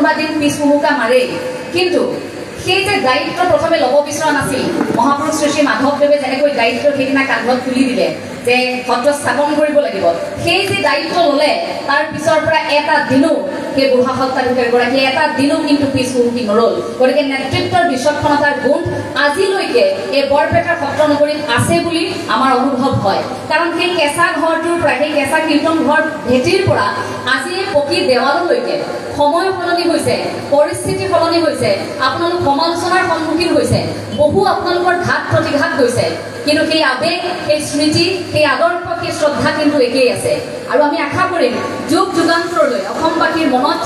কোনোবা দিন পিছ হুহুকা মাৰে কিন্তু সেই যে দায়িত্ব প্ৰথমে ল'ব বিচৰা নাছিল মহাপুৰুষ শ্ৰী শ্ৰী মাধৱদেৱে যেনেকৈ দায়িত্ব সেইদিনা কান্ধত তুলি দিলে যে সত্ৰ স্থাপন কৰিব লাগিব সেই যে দায়িত্ব ল'লে তাৰ পিছৰ পৰা এটা দিনো সেই বুঢ়া সত্ৰাধিকাৰীগৰাকী এটা দিনো কিন্তু পিছ হুহুকি নৰল গতিকে নেতৃত্বৰ বিচক্ষণতাৰ গুণ আজিলৈকে এই বৰপেটাৰ সত্ৰ নগৰীত আছে বুলি আমাৰ অনুভৱ হয় কাৰণ সেই কেঁচা ঘৰটোৰ পৰা সেই কেঁচা কীৰ্তন ঘৰ ভেটিৰ পৰা আজি পকী দেৱাললৈকে সময় সলনি হৈছে পৰিস্থিতি সলনি হৈছে আপোনালোক সমালোচনাৰ সন্মুখীন হৈছে বহু আপোনালোকৰ ঘাত প্ৰতিঘাত গৈছে কিন্তু সেই আবেগ সেই স্মৃতি সেই আদৰ্শ সেই শ্ৰদ্ধা কিন্তু একেই আছে আৰু আমি আশা কৰিম যুগ যুগান্তৰলৈ অসমবাসীৰ মনত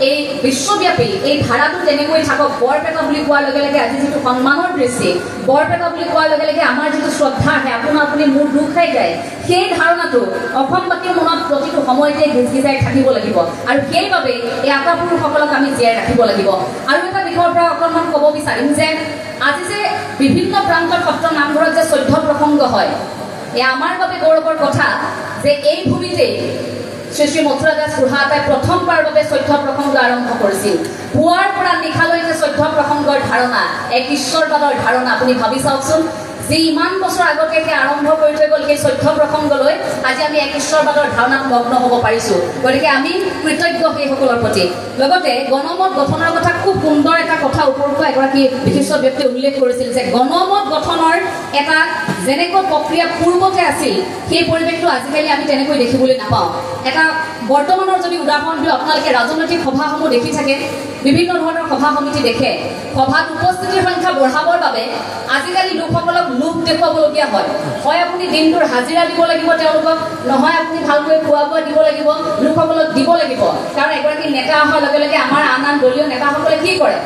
এই বিশ্বব্যাপী এই ধাৰাটো তেনেকৈ থাকক বৰপেটা বুলি কোৱাৰ লগে লগে আজি যিটো সন্মানৰ দৃষ্টি বৰপেটা বুলি কোৱাৰ লগে লগে আমাৰ যিটো শ্ৰদ্ধা আহে আপোনা আপুনি মূৰ দুখ খাই যায় সেই ধাৰণাটো অসমবাসীৰ মনত প্ৰতিটো সময়তে গিজগিজাই থাকিব লাগিব আৰু সেইবাবে এই আটাপুৰুষসকলক আমি জীয়াই ৰাখিব লাগিব আৰু এটা বিষয়ৰ পৰা অকণমান ক'ব বিচাৰিম যে আজি যে বিভিন্ন প্ৰান্তৰ সত্ৰ নামঘৰত যে 14 প্ৰসংগ হয় এয়া আমাৰ বাবে গৌৰৱৰ কথা যে এই ভূমিতেই শ্ৰী শ্ৰী মথুৰা দাস বুঢ়াগোহাঁই প্ৰথমবাৰৰ বাবে 14 প্ৰসংগ আৰম্ভ কৰিছিল পুৱাৰ পৰা নিশালৈকে 14 প্ৰসংগৰ ধাৰণা এক ঈশ্বৰবাদৰ ধাৰণা আপুনি ভাবি চাওকচোন যে ইমান বছৰ আগতে সেই আৰম্ভ কৰি থৈ গ'ল সেই 14 প্ৰসংগলৈ আজি আমি এক ঈশ্বৰবাদৰ ধাৰণাত মগ্ন হ'ব পাৰিছোঁ গতিকে আমি কৃতজ্ঞ সেইসকলৰ প্ৰতি লগতে গণমত গঠনৰ কথা খুব সুন্দৰ এটা কথা ওপৰতো এগৰাকী বিশিষ্ট ব্যক্তিয়ে উল্লেখ কৰিছিল যে গণমত গঠনৰ এটা যেনেকৈ প্ৰক্ৰিয়া পূৰ্বতে আছিল সেই পৰিৱেশটো আজিকালি আমি তেনেকৈ দেখিবলৈ নাপাওঁ এটা বৰ্তমানৰ যদি উদাহৰণ দিওঁ আপোনালোকে ৰাজনৈতিক সভাসমূহ দেখি থাকে বিভিন্ন ধৰণৰ সভা সমিতি দেখে সভাত উপস্থিতিৰ সংখ্যা বঢ়াবৰ বাবে আজিকালি লোকসকলক লোভ দেখুৱাবলগীয়া হয় আপুনি দিনটোৰ হাজিৰা দিব লাগিব তেওঁলোকক নহয় আপুনি ভালকৈ খোৱা বোৱা দিব লাগিব লোকসকলক দিব লাগিব কাৰণ এগৰাকী নেতা অহাৰ লগে লগে আমাৰ আন আন দলীয় নেতাসকলে কি কৰে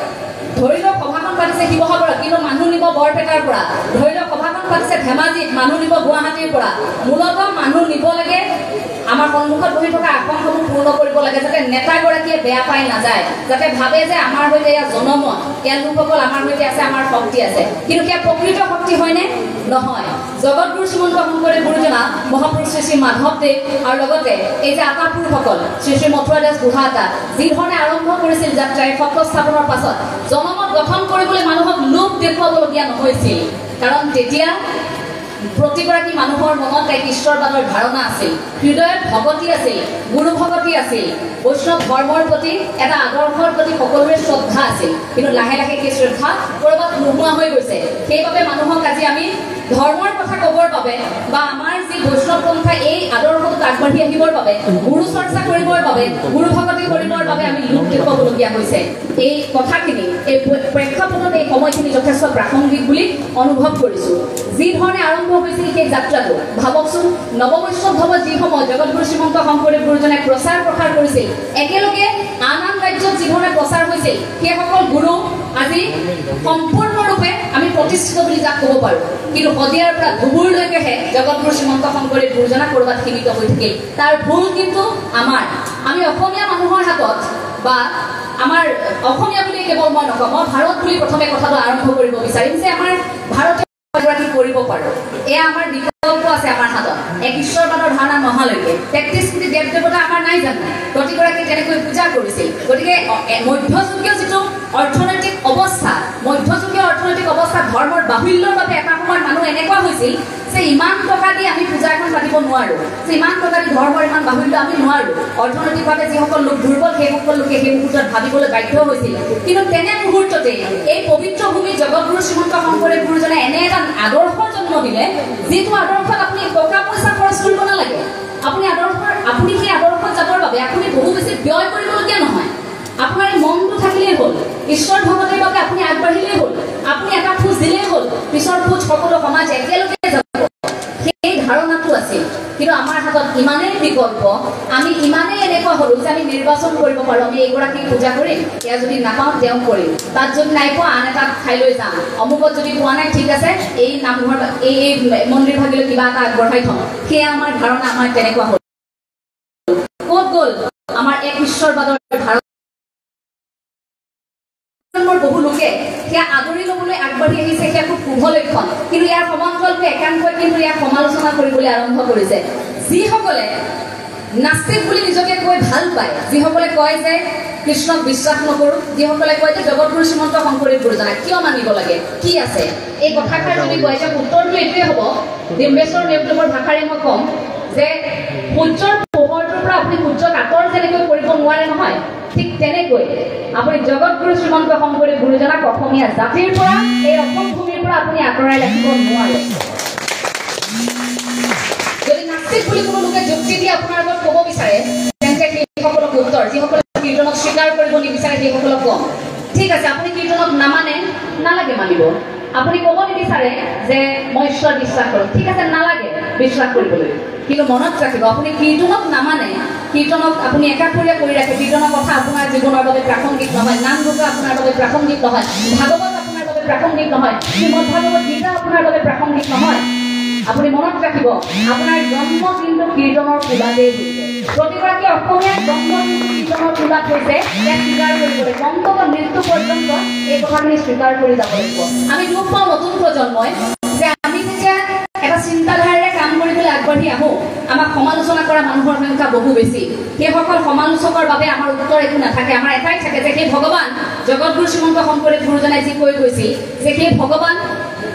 ধৰি লওক সভাখন পাতিছে শিৱসাগৰত কিন্তু মানুহ নিব বৰপেটাৰ পৰা ধৰি লওক সভাখন পাতিছে ধেমাজিত মানুহ নিব গুৱাহাটীৰ পৰা মূলতঃ মানুহ নিব লাগে আমাৰ সন্মুখত বহি থকা আসনসমূহ পূৰ্ণ কৰিব লাগে যাতে নেতাগৰাকীয়ে বেয়া পাই নাযায় যাতে ভাবে যে আমাৰ সৈতে এয়া জনমত এয়া লোকসকল আমাৰ সৈতে আছে আমাৰ শক্তি আছে কিন্তু সেয়া প্ৰকৃত শক্তি হয়নে নহয় জগতগুৰু শ্ৰীমন্ত শংকৰদেৱ গুৰুজনা মহাপুৰুষ শ্ৰী শ্ৰী মাধৱদেৱ আৰু লগতে এই যে আটাপুৰুষসকল শ্ৰী শ্ৰী মথুৰা দাস বুঢ়াগোহাঁই যিধৰণে আৰম্ভ কৰিছিল যাত্ৰাৰ সত্ৰ স্থাপনৰ পাছত জনমত গঠন কৰিবলৈ মানুহক লোভ দেখুৱাবলগীয়া নহৈছিল কাৰণ তেতিয়া প্ৰতিগৰাকী মানুহৰ মনত এক ঈশ্বৰবাদৰ ধাৰণা আছিল হৃদয়ত ভগতি আছিল গুৰু ভগতি আছিল বৈষ্ণৱ ধৰ্মৰ প্ৰতি এটা আদৰ্শৰ প্ৰতি সকলোৰে শ্ৰদ্ধা আছিল কিন্তু লাহে লাহে সেই শ্ৰদ্ধা ক'ৰবাত নোহোৱা হৈ গৈছে সেইবাবে মানুহক আজি আমি ধৰ্মৰ কথা ক'বৰ বাবে বা আমাৰ যি বৈষ্ণৱ পন্থা এই আদৰ্শটোত আগবাঢ়ি আহিবৰ বাবে গুৰু চৰ্চা কৰিবৰ বাবে গুৰু ভগতি কৰিবৰ বাবে আমি লোভ দেখুৱাবলগীয়া হৈছে এই কথাখিনি এই প্ৰেক্ষাপটত এই সময়খিনি যথেষ্ট প্ৰাসংগিক বুলি অনুভৱ কৰিছোঁ যিধৰণে আৰম্ভ হৈছিল সেই যাত্ৰাটো ভাবকচোন নৱবৈষ্ণৱ যি সময় জগতগুৰু শ্ৰীমন্ত শংকৰদেৱ গুৰুজনে প্ৰচাৰ প্ৰসাৰ কৰিছিল একেলগে আন আন ৰাজ্যত যিধৰণে প্ৰচাৰ হৈছিল সেইসকল গুৰু আজি সম্পূৰ্ণৰূপে আমি প্ৰতিষ্ঠিত বুলি যাক ক'ব পাৰোঁ কিন্তু শদিয়াৰ পৰা ধুবুৰলৈকেহে জগতগুৰু শ্ৰীমন্ত শংকৰদেৱ গুৰুজনা ক'ৰবাত সীমিত হৈ থাকিল তাৰ ভুল কিন্তু আমাৰ আমি অসমীয়া মানুহৰ হাতত বা আমাৰ অসমীয়া বুলি কেৱল মই নকওঁ মই ভাৰত বুলি প্ৰথমে কথাটো আৰম্ভ কৰিব বিচাৰিম যে আমাৰ ভাৰতীয় এগৰাকী কৰিব পাৰোঁ এয়া আমাৰ বিকল্প আছে আমাৰ হাতত এক ঈশ্বৰবাদৰ ধাৰণা নহালৈকে 33 কোটি দেৱ দেৱতা আমাৰ নাই জানো প্ৰতিগৰাকী তেনেকৈ পূজা কৰিছিল গতিকে মধ্যযুগীয় যিটো অৰ্থনৈতিক অৱস্থা ধৰ্মৰ বাহুল্যৰ বাবে এটা সময়ত মানুহ এনেকুৱা হৈছিল যে ইমান টকা দি আমি পূজা এখন পাতিব নোৱাৰোঁ যে ইমান টকা দি ধৰ্মৰ ইমান বাহুল্য আমি নোৱাৰোঁ অৰ্থনৈতিকভাৱে যিসকল লোক দুৰ্বল সেইসকল লোকে সেই মুহূৰ্তত ভাবিবলৈ বাধ্য হৈছিল কিন্তু তেনে মুহূৰ্ততে এই পবিত্ৰ ভূমিত জগতগুৰু শ্ৰীমন্ত শংকৰদেৱ গুৰুজনে এনে এটা আদৰ্শ জন্ম দিলে যিটো আদৰ্শত আপুনি টকা পইচা খৰচ কৰিব নালাগে আপুনি সেই আদৰ্শত যাবৰ বাবে আপুনি বহু বেছি ব্যয় কৰিবলগীয়া নহয় আপোনাৰ মনটো থাকিলেই হ'ল ঈশ্বৰ ভগতৰ বাবে আপুনি আগবাঢ়িলেই হ'ল আপুনি এটা খোজ দিলেই হ'ল পিছৰ খোজ সকলো সমাজ একেলগে যাব সেই ধাৰণাটো আছিল কিন্তু আমাৰ হাতত ইমানেই বিকল্প আমি ইমানেই এনেকুৱা হ'লোঁ যে আমি নিৰ্বাচন কৰিব পাৰোঁ আমি এইগৰাকীক পূজা কৰিম এয়া যদি নাপাওঁ তেওঁ কৰিম তাত যদি নাই পোৱা আন এটা ঠাইলৈ যাম অমুকত যদি পোৱা নাই ঠিক আছে এই নামঘৰ এই মন্দিৰ ভাগিলৈ কিবা এটা আগবঢ়াই থওঁ সেয়া আমাৰ ধাৰণা আমাৰ তেনেকুৱা হ'ল ক'ত গ'ল আমাৰ এক ঈশ্বৰবাদৰ ধাৰণা বহু লোকে সেয়া আদৰি ল'বলৈ আগবাঢ়ি আহিছে সেয়া খুব শুভ লক্ষণ কিন্তু ইয়াৰ সমান্তৰালকৈ একাংশই কিন্তু ইয়াক সমালোচনা কৰিবলৈ আৰম্ভ কৰিছে যিসকলে নাস্তিক বুলি নিজকে কৈ ভাল পায় যিসকলে কয় যে কৃষ্ণক বিশ্বাস নকৰোঁ, যিসকলে কয় যে জগতগুৰু শ্ৰীমন্ত শংকৰদেৱ গুৰুজনাক কিয় মানিব লাগে, কি আছে এই কথাষাৰ যদি কয় যে উত্তৰটো এইটোৱে হ'ব। ডিম্বেশ্বৰ নেওঁতৰ ভাষাৰে মই ক'ম যে সূৰ্যৰ পোহৰটোৰ পৰা আপুনি সূৰ্যক আঁতৰ যেনেকৈ কৰিব নোৱাৰে নহয়, ঠিক তেনেকৈ আপুনি জগতগুৰু শ্ৰীমন্ত শংকৰদেৱ গুৰুজনাক অসমীয়া জাতিৰ পৰা, এই অসম ভূমিৰ পৰা আপুনি আঁতৰাই ৰাখিব নোৱাৰে। যদি নাস্তিক বুলি কোনো লোকে যুক্তি দি আপোনাৰ আগত ক'ব বিচাৰে তেন্তে সেইসকলক উত্তৰ, যিসকলে কীৰ্তনক স্বীকাৰ কৰিব নিবিচাৰে সেইসকলক কম, ঠিক আছে আপুনি কীৰ্তনক নামানে, নালাগে মানিব। আপুনি ক'ব নিবিচাৰে যে মই ঈশ্বৰ বিশ্বাস কৰোঁ, ঠিক আছে নালাগে বিশ্বাস কৰিবলৈ, কিন্তু মনত ৰাখিব আপুনি কীৰ্তনক নামানে, কীৰ্তনক আপুনি একাষৰীয়া কৰি ৰাখে, কীৰ্তনৰ কথা আপোনাৰ জীৱনৰ বাবে প্ৰাসংগিক নহয়, নাম গুকা আপোনাৰ বাবে প্ৰাসংগিক নহয়, ভাগৱত আপোনাৰ বাবে প্ৰাসংগিক নহয়, শ্ৰীমদ ভাগৱত গীতা আপোনাৰ বাবে প্ৰাসংগিক নহয়। আপুনি মনত ৰাখিব আপোনাৰ জন্ম কিন্তু কীৰ্তনৰ কোলাতেই হৈছে। প্ৰতিগৰাকী অসমীয়াৰ জন্ম কিন্তু কীৰ্তনৰ কোলাত হৈছে, ইয়াক স্বীকাৰ কৰিব লাগিব। অন্তত মৃত্যু পৰ্যন্ত এই কথাখিনি স্বীকাৰ কৰি যাব লাগিব। আমি দুখ পাওঁ নতুন প্ৰজন্মই যে আমি যেতিয়া এটা চিন্তাধাৰাৰে কাম কৰিবলৈ আগবাঢ়ি আহোঁ, আমাক সমালোচনা কৰা মানুহৰ সংখ্যা বহু বেছি। সেইসকল সমালোচকৰ বাবে আমাৰ উত্তৰ একো নাথাকে, আমাৰ এটাই থাকে যে সেই ভগৱান জগতগুৰু শ্ৰীমন্ত শংকৰদেৱ গুৰুজনাই যি কৈ গৈছিল যে সেই ভগৱান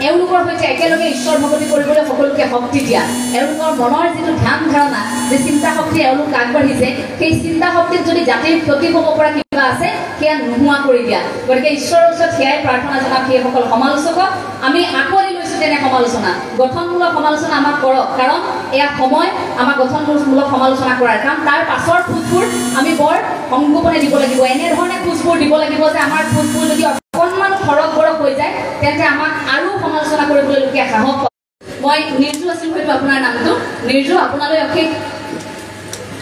এওঁলোকৰ সৈতে একেলগে ঈশ্বৰ ভগতি কৰিবলৈ সকলোকে শক্তি দিয়া, এওঁলোকৰ মনৰ যিটো ধ্যান ধাৰণা যে চিন্তা শক্তি এওঁলোক আগবাঢ়িছে, সেই চিন্তা শক্তিত যদি জাতিৰ ক্ষতি হ'ব পৰা কিবা আছে সেয়া নোহোৱা কৰি দিয়া। গতিকে ঈশ্বৰৰ ওচৰত সেয়াই প্ৰাৰ্থনা জনাম সেইসকল সমালোচকক, আমি আঁকোৱালি লৈছোঁ তেনে সমালোচনা, গঠনমূলক সমালোচনা আমাক কৰক, কাৰণ এয়া সময় আমাৰ গঠনমূলক সমালোচনা কৰাৰ, কাৰণ তাৰ পাছৰ খোজবোৰ আমি বৰ সংগোপনে দিব লাগিব, এনেধৰণে খোজবোৰ দিব লাগিব যে আমাৰ খোজবোৰ যদি অকণমান সৰগ বৰগ হৈ যায় তেন্তে আমাক আৰু সমালোচনা কৰিবলৈ লোকে সাহস পায়। মই নিৰ্জু আছিল হয়তো আপোনাৰ নামটো, নিৰ্জু আপোনালৈ অশেষ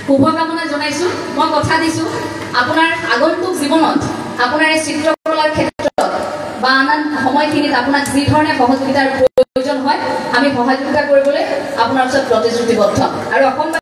শুভকামনা জনাইছোঁ। মই কথা দিছোঁ আপোনাৰ আগন্তুক জীৱনত আপোনাৰ এই চিত্ৰকলাৰ ক্ষেত্ৰত বা আন সময়খিনিত আপোনাক যি ধৰণে সহযোগিতাৰ প্ৰয়োজন হয় আমি সহযোগিতা কৰিবলৈ আপোনাৰ ওচৰত প্ৰতিশ্ৰুতিবদ্ধ। আৰু অসমবাসী